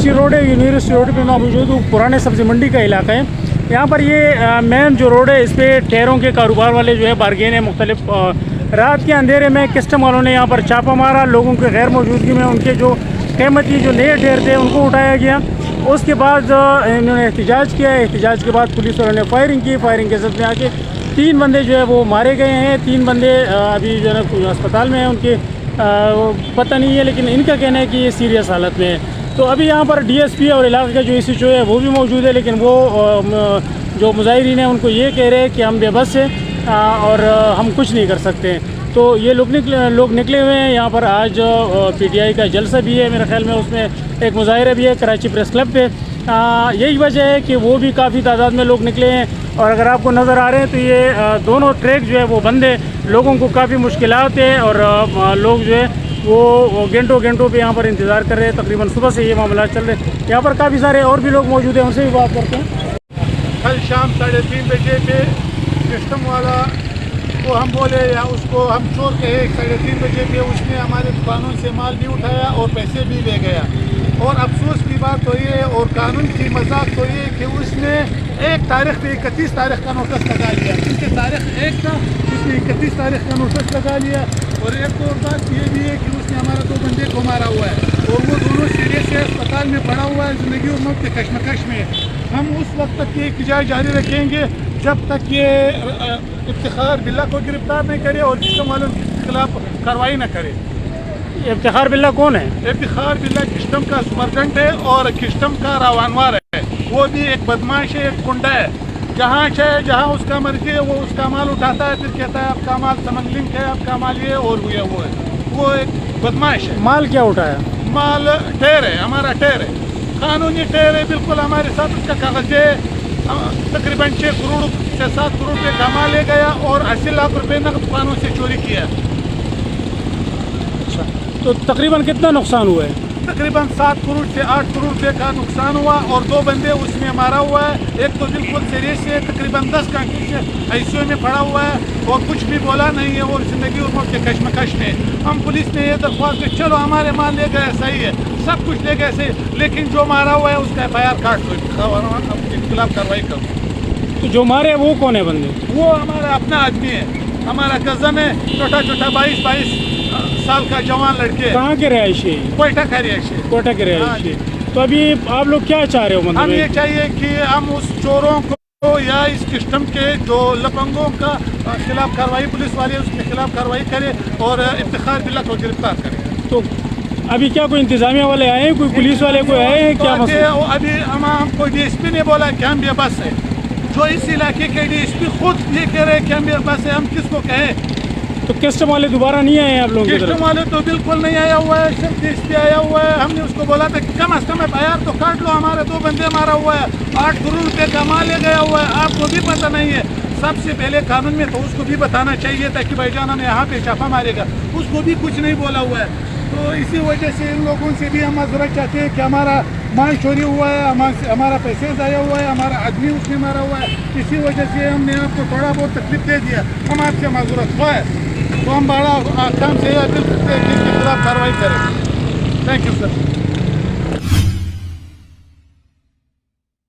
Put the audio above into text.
University road है। University road पे मौजूद हूँ, पुराने सब्ज़ी मंडी का इलाका है। यहाँ पर ये मेन जो रोड है, इस पर ठहरों के कारोबार वाले जो है बारगेन है मुख्तलिफ। रात के अंधेरे में कस्टम वालों ने यहाँ पर छापा मारा, लोगों के गैर मौजूदगी में उनके जो कीमती जो नए ठहर थे उनको उठाया गया। उसके बाद इन्होंने एहतजाज किया। एहतजाज के बाद पुलिस वालों ने फायरिंग की। फायरिंग के जद में आके 3 बंदे जो है वो मारे गए हैं। 3 बंदे अभी जो है ना अस्पताल में हैं, उनके पता नहीं है, लेकिन इनका कहना है कि ये सीरियस हालत में है। तो अभी यहाँ पर DSP और इलाके का जो SHO है वो भी मौजूद है, लेकिन वो जो मुजाहिरीन हैं उनको ये कह रहे हैं कि हम बेबस हैं और हम कुछ नहीं कर सकते हैं। तो ये लोग निकले हुए हैं। यहाँ पर आज PTI का जलसा भी है, मेरे ख्याल में उसमें एक मुजाहिरा भी है कराची प्रेस क्लब पे। यही वजह है कि वो भी काफ़ी तादाद में लोग निकले हैं। और अगर आपको नज़र आ रहे हैं तो ये दोनों ट्रैक जो है वो बंद है, लोगों को काफ़ी मुश्किलात है और लोग जो है वो घंटों पे यहाँ पर इंतज़ार कर रहे हैं। तकरीबन सुबह से ये मामला चल रहे हैं। यहाँ पर काफ़ी सारे और भी लोग मौजूद हैं, उनसे भी बात करते हैं। कल शाम 3:30 बजे पे कस्टम वाला को हम बोले या उसको हम चोर कहे, 3:30 बजे पे उसने हमारे दुकानों से माल भी उठाया और पैसे भी ले गया। और अफसोस की बात तो ये और कानून की मजाक तो ये कि उसने 1 तारीख पे 31 तारीख का नोटिस लगा लिया। क्योंकि तारीख 1 था, उसने 31 तारीख का नोटिस लगा लिया। और एक और बात ये भी है कि उसने हमारा 2 बंदे को मारा हुआ है और वो दोनों सीरियस है, अस्पताल में पड़ा हुआ है, ज़िंदगी और मौत के कश्मकश में। हम उस वक्त तक ये एहतजाज जारी रखेंगे जब तक ये इफ्तिखार बिल्ला को गिरफ्तार नहीं करे और कस्टम वालों के खिलाफ कार्रवाई न करे। इफ्तिखार बिल्ला कौन है? इफ्तिखार बिल्ला कस्टम का सुपरटेंडेंट है और कस्टम का रावानवार है। वो भी एक बदमाश है, एक गुंडा है। जहाँ चाहे जहाँ उसका मर्जी है वो उसका माल उठाता है, फिर कहता है आपका माल स्मगलिंग है, आपका माल ये और वो है। वो एक बदमाश है। माल क्या उठाया? माल टेर है, हमारा टेर है, कानूनी टेर है बिल्कुल हमारे साथ। उसका कागज है, तकरीबन 6 करोड़ से 7 करोड़ रुपये का माल ले गया और 80 लाख रुपये नकद दुकानों से चोरी किया। अच्छा, तो तकरीबन कितना नुकसान हुआ है? तकरीबन 7 करोड़ से 8 करोड़ रुपये का नुकसान हुआ और 2 बंदे उसमें मारा हुआ है। एक तो बिल्कुल सीरियस है, तकरीबन 10 का ICU में पड़ा हुआ है और कुछ भी बोला नहीं है और ज़िंदगी और मौत के कश्मकश में। हम पुलिस ने ये दरख्वास्त की, चलो हमारे माल ले गए सही है, सब कुछ ले गए सही, लेकिन जो मारा हुआ है उसका FIR काट दो, उसके खिलाफ कार्रवाई करो। तो जो मारे वो कौन है बंदे? वो हमारा अपना आदमी है, हमारा कज़न है, छोटा 22 साल का जवान लड़के। कहाँ के रहायशी? कोयटा का रहायशी। कोयटा के रहायशी। तो अभी आप लोग क्या चाह रहे हो? मतलब हम ये चाहिए कि हम उस चोरों को या इस सिस्टम के जो लफंगों का खिलाफ कार्रवाई, पुलिस वाले उसके खिलाफ कार्रवाई करें और इफ्तिखार बिल्ला को गिरफ्तार करें। तो अभी क्या कोई इंतजामिया वाले आए हैं, कोई पुलिस वाले कोई आए हैं क्या? अभी हमको DSP ने बोला कि हम बेबस है। जो इस इलाके के DSP खुद ये कह रहे हैं कि हम बेबस है, हम किसको कहें? तो कस्टम वाले दोबारा नहीं आए हैं आप लोगों की तरफ? कस्टम वाले तो बिल्कुल नहीं आया हुआ है, सिर्फ DSP आया हुआ है। हमने उसको बोला था कि कम अज कम FIR तो काट लो, हमारे 2 बंदे मारा हुआ है, 8 करोड़ रुपये का माल ले गया हुआ है, आपको भी पता नहीं है। सबसे पहले कानून में तो उसको भी बताना चाहिए था कि भाईजान हमें यहाँ पे छापा मारेगा, उसको भी कुछ नहीं बोला हुआ है। तो इसी वजह से इन लोगों से भी हम माजूरत चाहते हैं कि हमारा माल चोरी हुआ है, हमारा पैसे ज़ाया हुआ है, हमारा आदमी उसने मारा हुआ है, इसी वजह से हमने आपको थोड़ा बहुत तकलीफ दे दिया, हम आपसे माजूरत हुआ है। तो हम बड़ा काम से बिल्कुल के खिलाफ कार्रवाई करें। Thank you sir.